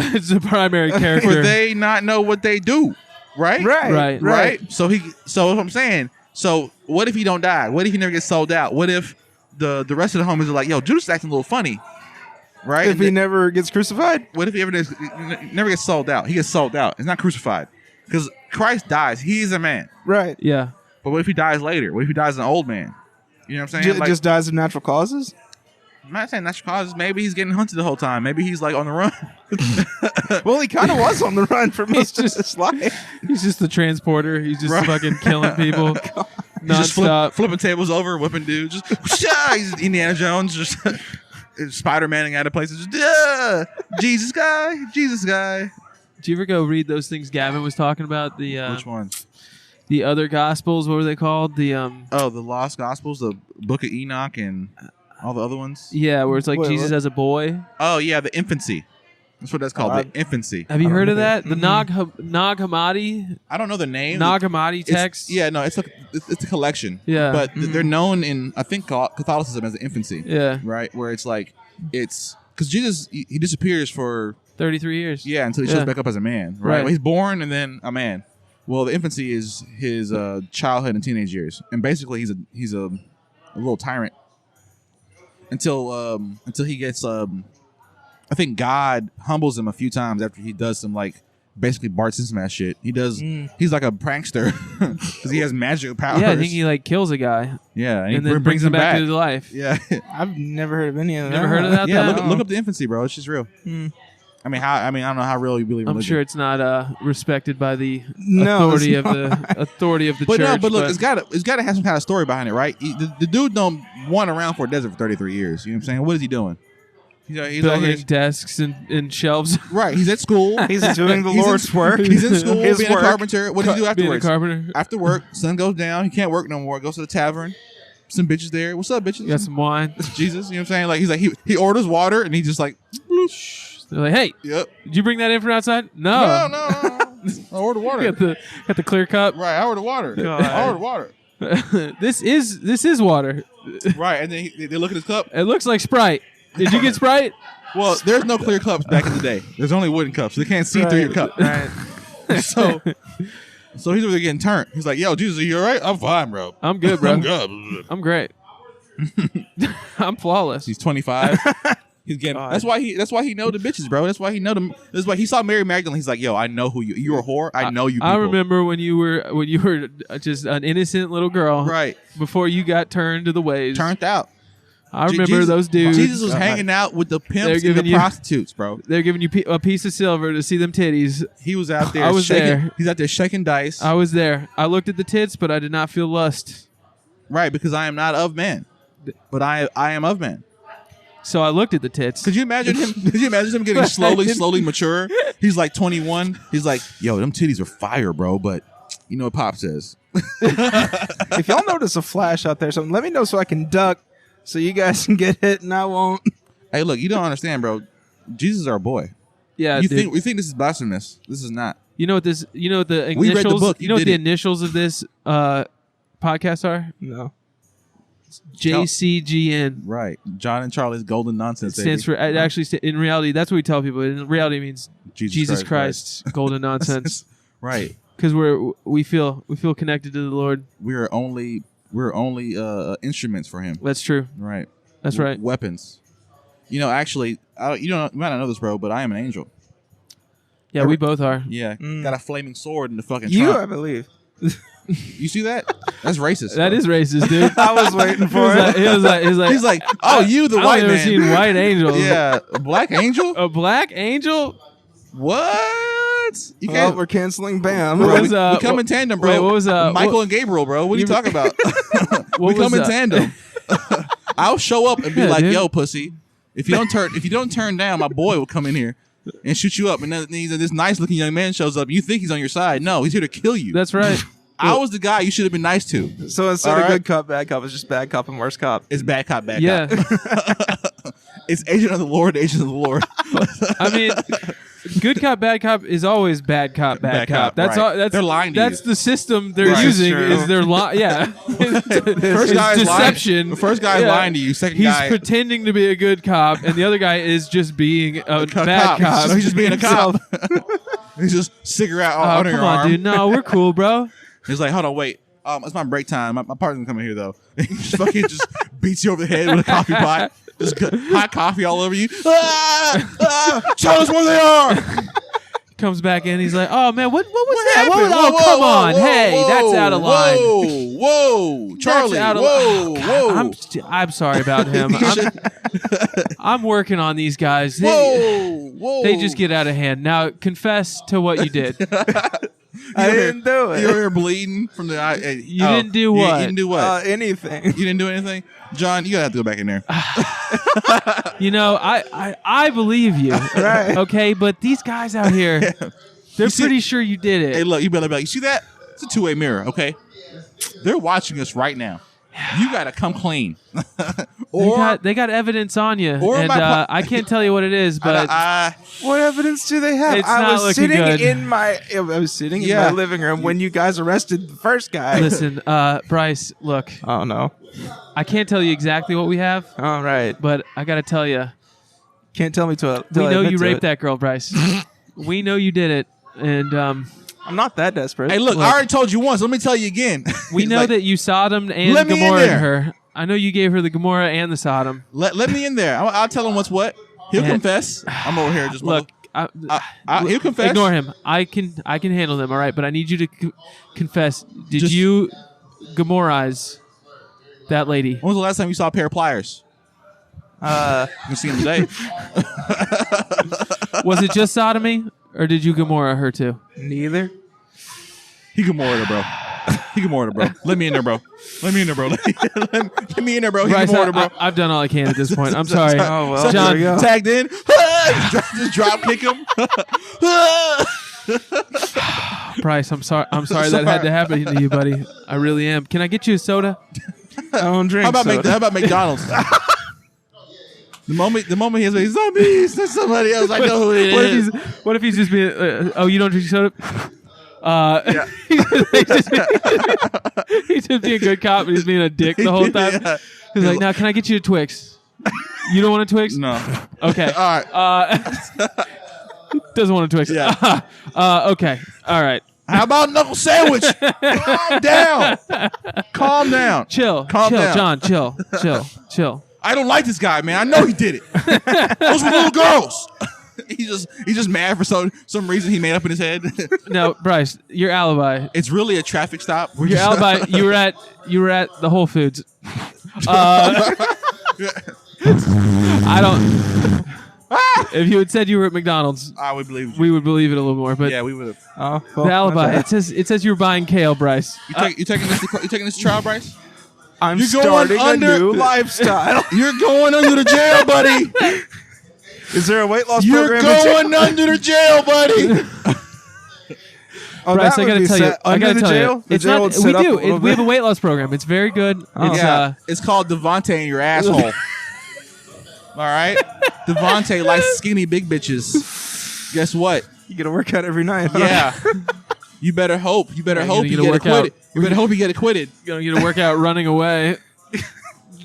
point. It's a primary character. For they not know what they do, right? Right. Right. So what I'm saying. So what if he don't die? What if he never gets sold out? What if the rest of the homies are like, yo, Judas acting a little funny, right? If he never gets crucified, What if he never gets sold out? He gets sold out. He's not crucified because Christ dies. He is a man. right? Yeah. But what if he dies later? What if he dies an old man? You know what I'm saying? Like, Just dies of natural causes. I'm not saying natural causes. Maybe he's getting hunted the whole time. Maybe he's like on the run. Well, he kind of was on the run for most of his life. He's just the transporter. He's just Right. fucking killing people He's just nonstop. flipping tables over, whipping dudes. Just he's Indiana Jones, just Spider-Maning out of places. Just, Jesus guy. Did you ever go read those things Gavin was talking about? Which one? The other gospels. What were they called? Oh, the Lost Gospels, the Book of Enoch, and all the other ones. Yeah, where it's like Wait, Jesus what? as a boy. Oh yeah, the infancy. That's what that's called. Oh, the infancy. Have you I don't heard of know that? that. The Nag Hammadi I don't know the name. Nag-Hammadi It's- text. Yeah, no, it's a collection. Yeah. but they're known in I think Catholicism as the infancy. Yeah. Right, where it's like it's because Jesus he disappears for 33 years. until he shows back up as a man. Right, Right. Well, he's born and then a man. Well, the infancy is his childhood and teenage years, and basically he's a little tyrant until he gets I think God humbles him a few times after he does some like basically Bart Simpson ass shit. He does. He's like a prankster because he has magic powers. Yeah, I think he like kills a guy yeah, and then brings him back to life. Yeah, I've never heard of any of that. Never heard of that? yeah. though? Look up the infancy, bro. It's just real. I mean, I don't know how real you believe. I'm religion. sure it's not respected by the No, authority it's of the authority of the But church. no, but look, it's got to have some kind of story behind it, right? The dude don't wander around for a desert for 33 years. You know what I'm saying? What is he doing? He's over building here- desks and shelves. right. He's at school. He's doing the He's in- Lord's work. He's in school His being a work. carpenter. What does he do Being a afterwards? carpenter. After work, sun goes down. He can't work no more. Goes to the tavern. Some bitches there. What's up, bitches? You got some wine. Jesus. You know what I'm saying? Like he's like he orders water and he's just like, They're like, hey, yep. did you bring that in from outside? No. No. I ordered water. Got the clear cup. Right. I ordered water. God. I ordered water. This is water. Right. And then they look at his cup. It looks like Sprite. Did you get Sprite? Well, there's no clear cups back in the day. There's only wooden cups. They can't see through your cup. Right. So he's over there getting turned. He's like, yo, Jesus, are you all right? I'm fine, bro. I'm good, bro. I'm good. I'm great. I'm flawless. He's 25. He's getting. God. That's why he know the bitches, bro. That's why he know them. That's why he saw Mary Magdalene. He's like, yo, I know who you're a whore. I know you. People. I remember when you were just an innocent little girl, Right. before you got turned to the ways. Turned out. I remember Jesus- those dudes. Jesus was hanging out with the They're pimps and giving the you- prostitutes, bro. They're giving you a piece of silver to see them titties. He was out there. I was shaking, there. He's out there shaking dice. I was there. I looked at the tits, but I did not feel lust. Right, because I am not of man, but I am of man. So I looked at the tits. Could you imagine him? Could you imagine him getting slowly mature? He's like 21. He's like, yo, them titties are fire, bro. But you know what Pop says? If y'all notice a flash out there, something, let me know so I can duck, so you guys can get hit and I won't. Hey, look, you don't understand, bro. Jesus is our boy. Yeah, You dude. think we think this is blasphemous? This is not. You know what this? You know what the initials? We read the book. You know what You the did it. initials of this podcast are? No. JCGN. Right. John and Charlie's golden nonsense. It stands for. It actually, in reality, that's what we tell people. In reality, it means Jesus Christ's golden nonsense. Right. Because we feel connected to the Lord. We're only instruments for Him. That's true. Right. That's right. Weapons. You know, actually, you might not know this, bro, but I am an angel. Yeah, we both are. Yeah, got a flaming sword in the fucking You, trunk. I believe. You see that? That's racist. That bro. is racist, dude. I was waiting for it. He was like, He's like, oh, you the I've white never man. seen white angels. Yeah, a black angel. A black angel? What? You Well, can't. we're canceling BAM. What Bro, was, we come in tandem, bro. wait, what was, Michael what- and Gabriel, bro? What are you talking about? we What come was, in tandem. I'll show up and be Yeah, like, dude. "Yo, pussy, if you don't turn down, my boy will come in here and shoot you up." And then this nice looking young man shows up. You think he's on your side? No, he's here to kill you. That's right. I was the guy you should have been nice to. So instead All of right. good cop, bad cop, it's just bad cop and worse cop. It's bad cop, bad Yeah. cop. It's agent of the Lord, agent of the Lord. I mean, good cop, bad cop is always bad cop, bad cop. That's right. all. That's They're lying to That's you. the system they're Right. using. True. Is their lie? Yeah. First guy is deception. lying. The first guy is Yeah. lying to you. Second He's guy, pretending to be a good cop, and the other guy is just being a bad cop. No, he's just being a cop. He's just cigarette Oh, under come your on, arm. dude. No, we're cool, bro. He's like, hold on, wait. It's my break time. My partner's coming here though. He just fucking just beats you over the head with a coffee pot. Just hot coffee all over you. Tell us where they are. Comes back in. He's like, "Oh man, what was that? happened? Oh, Whoa, come whoa, on. whoa, Hey, whoa, that's out of line. Whoa, Charlie. That's out of Whoa, whoa. I'm sorry about him. I'm working on these guys. Whoa. They just get out of hand. Now confess to what you did. I didn't do it. You're here bleeding from the eye. You didn't do what? You didn't do what? Anything. You didn't do anything? John, you gotta have to go back in there. You know, I believe you. Right. Okay, but these guys out here, they're see- pretty sure you did it. Hey, look, you better be like, you see that? It's a two-way mirror, okay? They're watching us right now. You gotta come clean. They got evidence on you, or and my po- I can't tell you what it is, but What evidence do they have? It's I not was looking sitting good. in my living room when you guys arrested the first guy. listen, Bryce, look, Oh no. I can't tell you exactly what we have, All right. but I gotta tell you, Can't tell me to. we know you raped that girl, Bryce. We know you did it, and I'm not that desperate. Hey, look, I already told you once. Let me tell you again. we He's know like, that you Sodom and Let me in Gomorrah there. her. I know you gave her the Gomorrah and the Sodom. Let me in there. I'll tell him what's what. He'll And- confess. I'm over here just Look, he'll confess. Ignore him. I can handle them. All right, but I need you to confess. Did Just- you Gomorrhize that lady? When was the last time you saw a pair of pliers? You can see them today. Was it just sodomy, or did you Gomorrah her too? Neither. He Gomorrah her, bro. He Gomorrah her, bro. Let me in there, bro. Let me in there, bro. Let me in there, bro. He Bryce, Gomorrah her, bro. I've done all I can at this point. I'm sorry. Oh well. John, there we go. Tagged in. Just drop kick him. Bryce, I'm sorry. I'm sorry that had to happen to you, buddy. I really am. Can I get you a soda? I don't drink. How about soda. McDonald's? The moment he has, it's not me, it's not somebody else. I know who it is. What if he's just being? Oh, you don't drink soda? He's just being a good cop, but he's being a dick the whole time. Yeah. He's like, "Now, can I get you a Twix? You don't want a Twix? No. Okay. All right. Doesn't want a Twix. Yeah. Okay. All right. How about knuckle sandwich? Calm down. Calm down. Chill. Calm chill, down. John. Chill. I don't like this guy, man. I know he did it. Those were little girls. He's just mad for some reason he made up in his head. Now, Bryce, your alibi. It's really a traffic stop. We're Your just- alibi. You were at the Whole Foods. I don't. If you had said you were at McDonald's, I would believe you. we would believe it a little more. But Yeah, we would have. Oh, the well, alibi. my bad. It says you were buying kale, Bryce. You taking this to trial, Bryce? I'm You're going starting under- a new lifestyle. You're going under the jail, buddy. Is there a weight loss You're program? in going under the jail, buddy. Oh, Bryce, that I would gotta be tell you. set I under gotta the tell jail. you. The It's jail not. would We set up a do. little We have a bit. weight loss program. It's very good. It's Yeah, it's called Devontae in your asshole. All right, Devontae likes skinny big bitches. Guess what? You get a workout every night. huh? Yeah, you better hope. You better You're hope gonna you get a get workout. acquitted. You better hope you get acquitted gonna get a workout running away,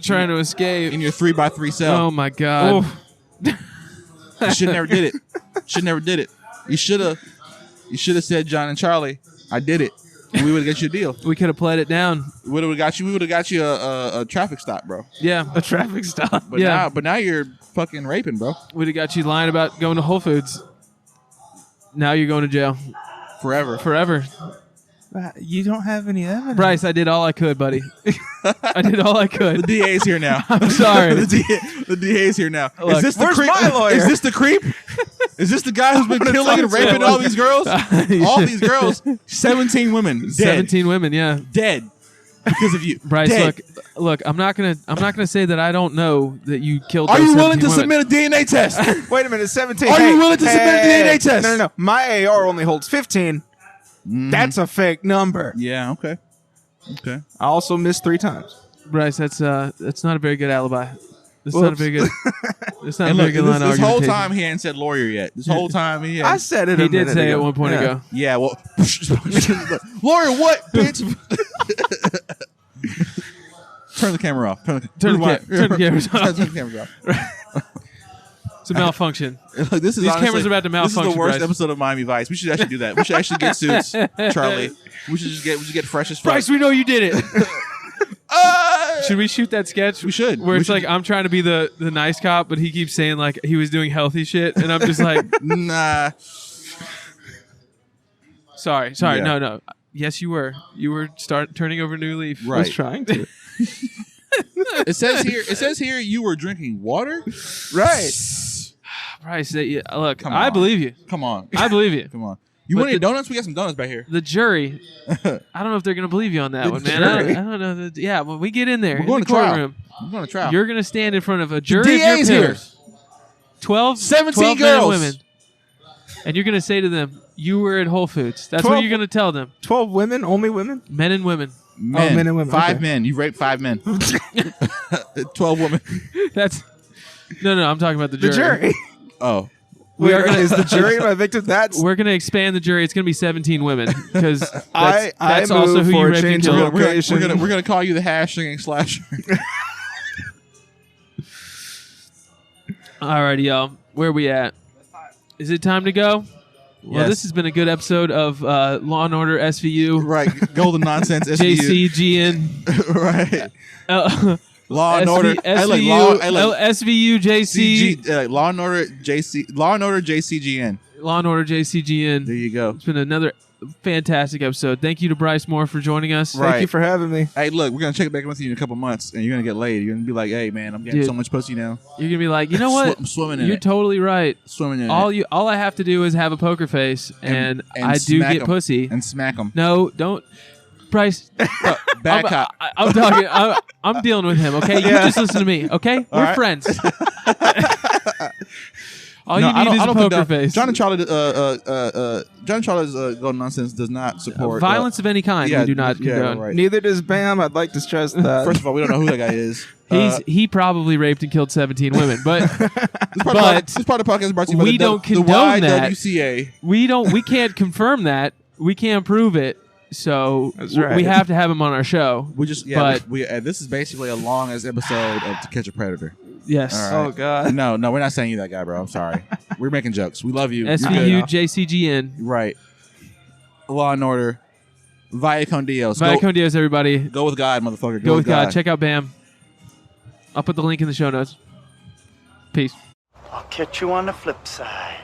trying to escape. in your 3x3 cell. Oh my god. You should never did it. Should never did it. You should have said, John and Charlie, I did it. And we would have got you a deal. We could have played it down. We would have got you a traffic stop, bro. Yeah. A traffic stop. But Yeah. now you're fucking raping, bro. We'd have got you lying about going to Whole Foods. now you're going to jail Forever. forever. You don't have any evidence. Bryce, I did all I could, buddy. I did all I The could. DA's here now. I'm sorry. The DA's here now. Look, is this the where's creep? my lawyer? Is this the creep? Is this the guy who's been killing and talk to raping him. all these girls? All these girls. 17 women. Dead. 17 women, yeah. Dead. Because of you. Bryce, Dead. look. I'm not gonna say that I don't know that you killed. Are those you willing 17 to women. submit a DNA test? Wait a minute, 17. Are you willing to submit a DNA test? No. My AR only holds 15. That's a fake number. Yeah, okay. Okay. I also missed 3 times. Bryce? That's not a very good alibi. That's not a Whoops. very good. That's not And a look, very good line of this whole argumentation. time he hadn't said lawyer yet. This whole time he I hadn't. said it He a did minute say ago. at one point Yeah. ago. Yeah, well. Lawyer what, bitch? Turn the camera off. Turn the cameras off. Turn the cameras off. It's a malfunction. Look, this is These honestly- cameras are about to This is malfunction, the worst Bryce. episode of Miami Vice. We should actually do that. We should actually get suits, Charlie. We should get fresh as fuck. Bryce, we know you did it. Should we shoot that sketch? We should. Where We it's should. like I'm trying to be the nice cop, but he keeps saying like he was doing healthy shit, and I'm just like, Nah. sorry, Yeah. no. Yes, you were. You were turning over a new leaf. Right. I was trying to. It says here you were drinking water. Right. Bryce, look, Come I on. believe you. Come on. I believe you. Come on. You But want any the- donuts? We got some donuts back here. The jury, I don't know if they're gonna believe you on that The one, man. jury? I don't know. Yeah, when we get in there, We're in going the to trial. courtroom, We're going to trial. you're gonna stand in front of a jury of DA's your here. peers, 12, 17 12 men and girls. women, and you're gonna say to them, "You were at Whole Foods." That's what 12 you're gonna tell them, 12 women? Only women? men and women. Men. men and women, 5 okay. men. You raped 5 men. 12 women. That's no. I'm talking about the The jury. jury. Oh. We are is the jury my victim? That's We're gonna expand the jury. It's gonna be 17 women because that's, I that's move also who for you a raped and change of killed. location. We're gonna call you the hash singing slasher. Alrighty, y'all. Where we at? Is it time to go? Well, Yes. this has been a good episode of Law and Order SVU, Right. Golden nonsense. SVU. JCGN, Right. Law and Order. I like SVU, JC, CG, Law and Order JCGN. Law and Order JCGN. There you go. It's been another fantastic episode. Thank you to Bryce Moore for joining us. Right. Thank you for having me. Hey, look, we're gonna check back with you in a couple months, and you're gonna get laid. You're gonna be like, "Hey, man, I'm getting Dude. so much pussy now. You're gonna be like, you know what? I'm swimming in You're it. totally right. Swimming in All it. I have to do is have a poker face, and I do smack get 'em. pussy. And smack them. No, don't, Bryce. Bad cop. I'm talking. I'm dealing with him. Okay, you just listen to me. Okay, we're right. friends. All No, you need is a think poker that- face. John and Charlie's Golden Nonsense does not support Violence of any kind. we do not condone. Right. Neither does BAM. I'd like to stress that. First of all, we don't know who that guy is. He probably raped and killed 17 women, but This part of the podcast is brought to you by we the, don't the condone that. YWCA. we can't confirm that. We can't prove it. So That's right. we have to have him on our show. We just But- this is basically a long as episode of To Catch a Predator. Yes. All right. Oh, God. No, we're not saying you that guy, bro. I'm sorry. We're making jokes. We love you. You're SVU good. JCGN. Right. Law and Order. Vaya con Dios. Vaya Go, con Dios, everybody. go with God, motherfucker. Go with God. Check out BAM. I'll put the link in the show notes. Peace. I'll catch you on the flip side.